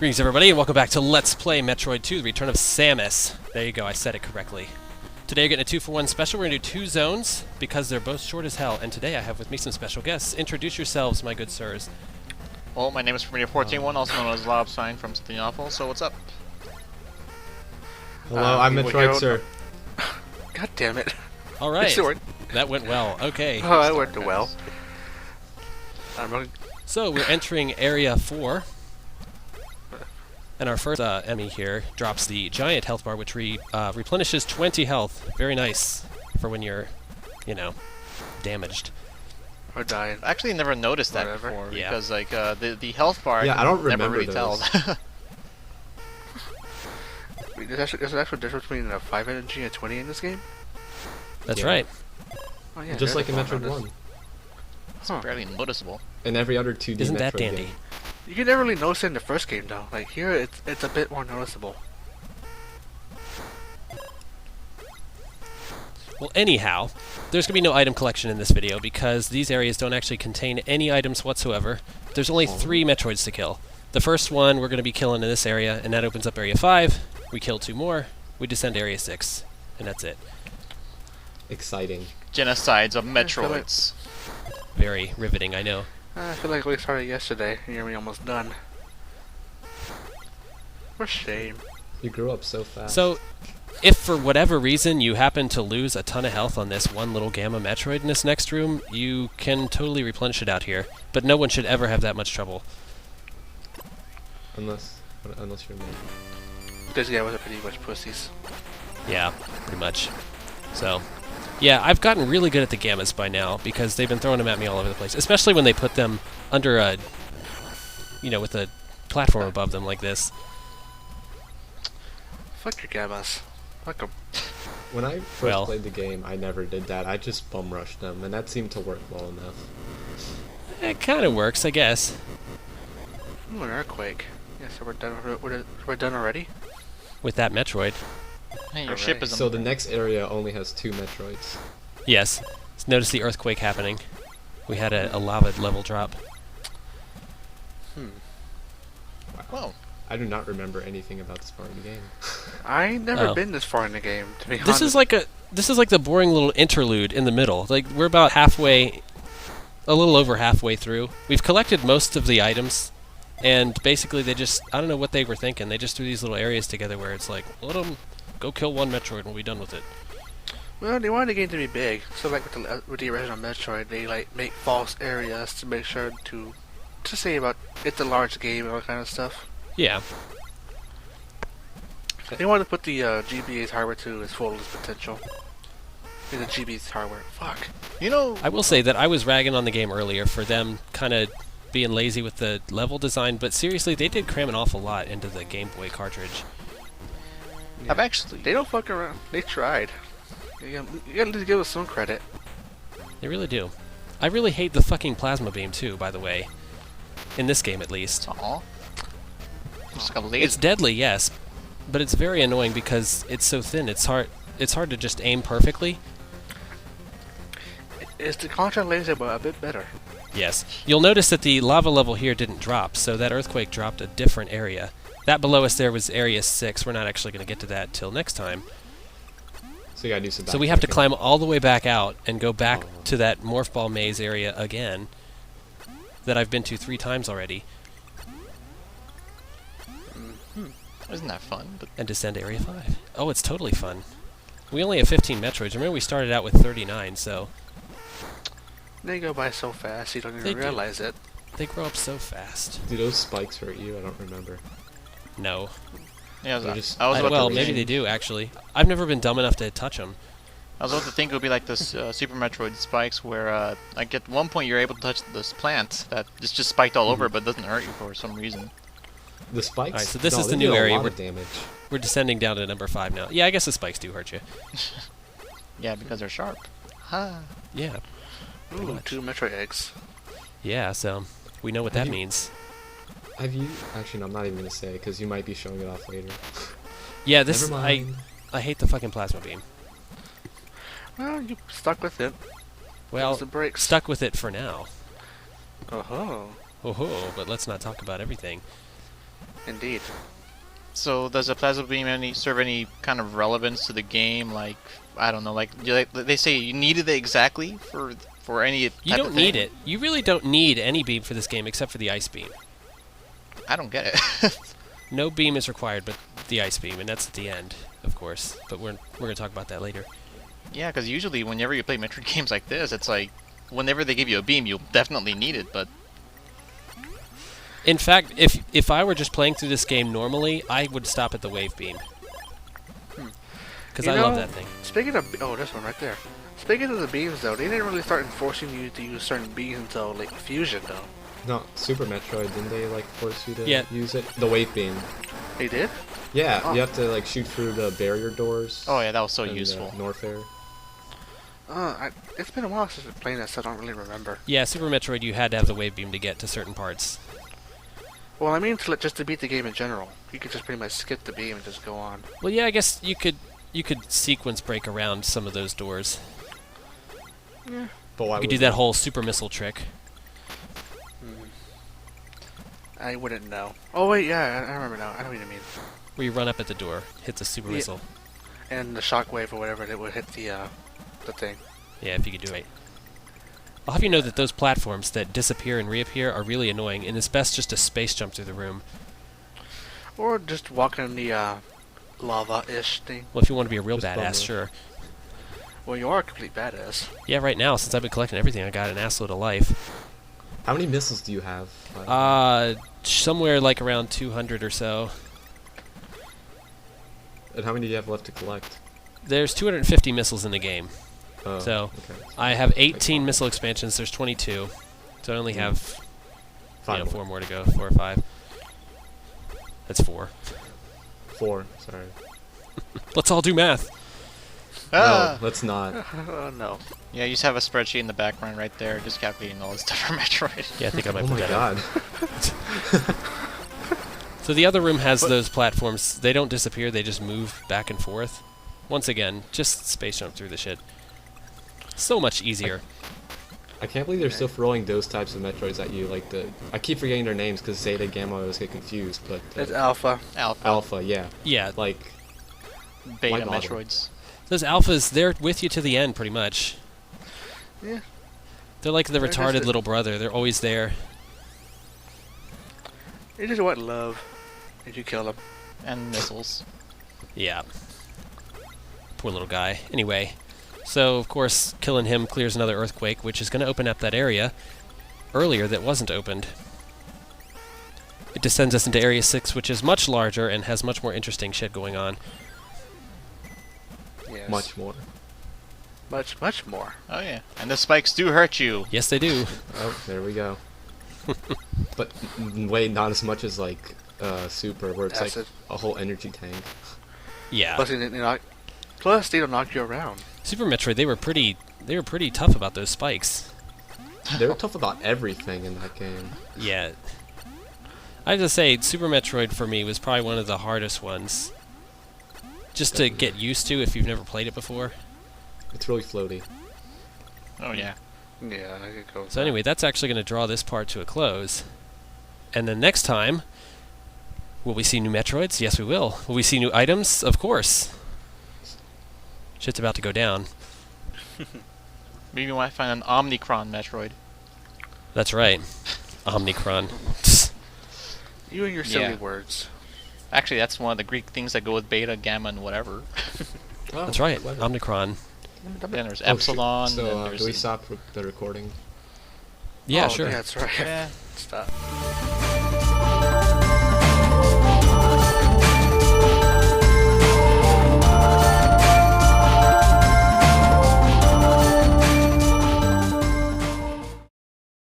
Greetings everybody, and welcome back to Let's Play Metroid 2, The Return of Samus. There you go, I said it correctly. Today you're getting a 2-for-1 special. We're going to do 2 zones, because they're both short as hell, and today I have with me some special guests. Introduce yourselves, my good sirs. Well, my name is Premier141, also known as LawofSine from Something Awful, so what's up? Hello, I'm Metroixer. God damn it. Alright, that went well, okay. Oh, that went well. So, we're entering Area 4. And our first enemy here drops the giant health bar, which replenishes 20 health. Very nice for when you're, you know, damaged. Or dying. I actually never noticed that before, because like the health bar, I don't remember never really tell. Wait, there's an actual difference between a 5 energy and 20 in this game? That's right. Oh, yeah, Just like in Metroid 1. It's barely noticeable. And every other 2D Isn't Metroid that dandy? game. You can never really notice it in the first game though. Like here, it's a bit more noticeable. Well, anyhow, there's going to be no item collection in this video because these areas don't actually contain any items whatsoever. There's only 3 Metroids to kill. The first one we're going to be killing in this area, and that opens up Area 5. We kill 2 more, we descend to Area 6, and that's it. Exciting. Genocides of Metroids. Very riveting, I know. I feel like we started yesterday, and you're almost done. For shame. You grew up so fast. So, if for whatever reason you happen to lose a ton of health on this one little Gamma Metroid in this next room, you can totally replenish it out here. But no one should ever have that much trouble. Unless you're me. These guys are pretty much pussies. Yeah, pretty much. So, yeah, I've gotten really good at the Gammas by now because they've been throwing them at me all over the place. Especially when they put them under a, you know, with a platform above them like this. Fuck your gammas. Fuck them. When I first played the game, I never did that. I just bum rushed them, and that seemed to work well enough. It kind of works, I guess. Ooh, an earthquake. Yeah, so we're done already? With that Metroid. Hey, your ship is. So the next area only has 2 Metroids. Yes. Notice the earthquake happening. We had a lava level drop. Whoa. I do not remember anything about this part of the game. I ain't never been this far in the game, to be honest. This is like the boring little interlude in the middle. Like we're about halfway, a little over halfway through. We've collected most of the items, and basically they just, I don't know what they were thinking. They just threw these little areas together where it's like, let them go kill 1 Metroid and we'll be done with it. Well, they wanted the game to be big, so like with the original Metroid, they like make false areas to make sure to say about it's a large game and all that kind of stuff. Yeah. They wanted to put the GBA's hardware to its fullest potential. The GBA's hardware. Fuck. You know, I will say that I was ragging on the game earlier for them kind of being lazy with the level design, but seriously, they did cram an awful lot into the Game Boy cartridge. Yeah. They don't fuck around. They tried. You gotta give us some credit. They really do. I really hate the fucking plasma beam too, by the way. In this game, at least. Aww. Just got laser. It's deadly, yes, but it's very annoying because it's so thin. It's hard to just aim perfectly. It's the contrast laser, but a bit better. Yes. You'll notice that the lava level here didn't drop, so that earthquake dropped a different area. That below us there was Area 6. We're not actually going to get to that till next time. So you gotta do some. So we have to climb all the way back out and go back to that morph ball maze area again that I've been to 3 times already. Isn't that fun? But and descend to Area 5. Oh, it's totally fun. We only have 15 Metroids. Remember we started out with 39, so... They go by so fast you don't even realize it. They grow up so fast. Do those spikes hurt you? I don't remember. No. yeah, well, maybe they do, actually. I've never been dumb enough to touch them. I was about to think it would be like this Super Metroid spikes where, like at one point you're able to touch this plant that is just spiked all over but doesn't hurt you for some reason. The spikes? Alright, so this is the new area. We're descending down to number 5 now. Yeah, I guess the spikes do hurt you. Yeah, because they're sharp. Ha. Yeah. Ooh, 2 Metroid eggs. Yeah, so we know what that means. Have you... Actually, no, I'm not even going to say, because you might be showing it off later. Yeah, this... I hate the fucking plasma beam. Well, you stuck with it. Well, stuck with it for now. Oh-ho. Oh-ho, but let's not talk about everything. Indeed. So does the plasma beam serve any kind of relevance to the game? Like, I don't know, like they say you needed it exactly for any type You don't of need thing? it. You really don't need any beam for this game except for the ice beam. I don't get it. No beam is required but the ice beam, and that's at the end, of course. But we're going to talk about that later. Yeah, because usually whenever you play Metroid games like this, it's like whenever they give you a beam, you'll definitely need it. But In fact, if I were just playing through this game normally, I would stop at the wave beam. Because I love that thing. Speaking of... Oh, this one right there. Speaking of the beams, though, they didn't really start enforcing you to use certain beams until, like, Fusion, though. No, Super Metroid, didn't they like force you to Yeah. use it? The wave beam. They did? Yeah, Oh. you have to like shoot through the barrier doors. oh yeah, that was so in, useful. Norfair. It's been a while since I've been playing that, so I don't really remember. Yeah, Super Metroid, you had to have the wave beam to get to certain parts. Well, I mean, just to beat the game in general. You could just pretty much skip the beam and just go on. Well, yeah, I guess you could sequence break around some of those doors. Yeah. But why You could would do that whole super missile trick. I wouldn't know. Oh, wait, yeah, I remember now. I know what you mean. Where you run up at the door, hit the super Yeah. missile. And the shockwave or whatever, it would hit the thing. Yeah, if you could do it. I'll have you know that those platforms that disappear and reappear are really annoying, and it's best just to space jump through the room. Or just walk in the lava-ish thing. Well, if you want to be a real Just badass, bummer. sure. Well, you are a complete badass. Yeah, right now, since I've been collecting everything, I got an assload of life. How many missiles do you have? Somewhere like around 200 or so. And how many do you have left to collect? There's 250 missiles in the game. Oh, So, okay. I have 18 missile expansions, there's 22. So I only have 5 4 more to go, 4 or 5. That's 4. 4, sorry. Let's all do math. Ah! No, let's not. Oh, no. Yeah, you just have a spreadsheet in the background right there, just calculating all this stuff for Metroid. Yeah, I think I might Oh put my that up. god. So the other room has those platforms. They don't disappear, they just move back and forth. Once again, just space jump through the shit. So much easier. I can't believe they're still throwing those types of Metroids at you. Like I keep forgetting their names because Zeta, Gamma, I always get confused. But It's Alpha. Alpha, Alpha, yeah. Yeah, Like, Beta why bother? Metroids. those alphas, they're with you to the end, pretty much. Yeah. They're like the They're just retarded a- little brother. They're always there. You just want love. If you kill them. And missiles. Yeah. Poor little guy. Anyway, so of course, killing him clears another earthquake, which is going to open up that area earlier that wasn't opened. It descends us into Area 6, which is much larger and has much more interesting shit going on. Yes. much more. Much more. Oh yeah, and the spikes do hurt you. Yes, they do. Oh, there we go. But wait, not as much as like Super, where it's Acid. like a whole energy tank. Yeah. Plus, they don't knock you around. Super Metroid, they were pretty tough about those spikes. They were tough about everything in that game. Yeah. I have to say, Super Metroid for me was probably one of the hardest ones. Just to get used to if you've never played it before. It's really floaty. Oh yeah. Yeah, I could go with So that. anyway, that's actually going to draw this part to a close. And then next time, will we see new Metroids? Yes, we will. Will we see new items? Of course. Shit's about to go down. Maybe you might find an Omnicron Metroid. That's right. Omnicron. You and your silly Yeah. words. Actually, that's one of the Greek things that go with Beta, Gamma, and whatever. Oh, That's right. clever. Omnicron. Then there's Oh, shoot. Epsilon. So, then there's do we stop the recording? Yeah, Oh, sure. Yeah, that's right. Yeah. Stop.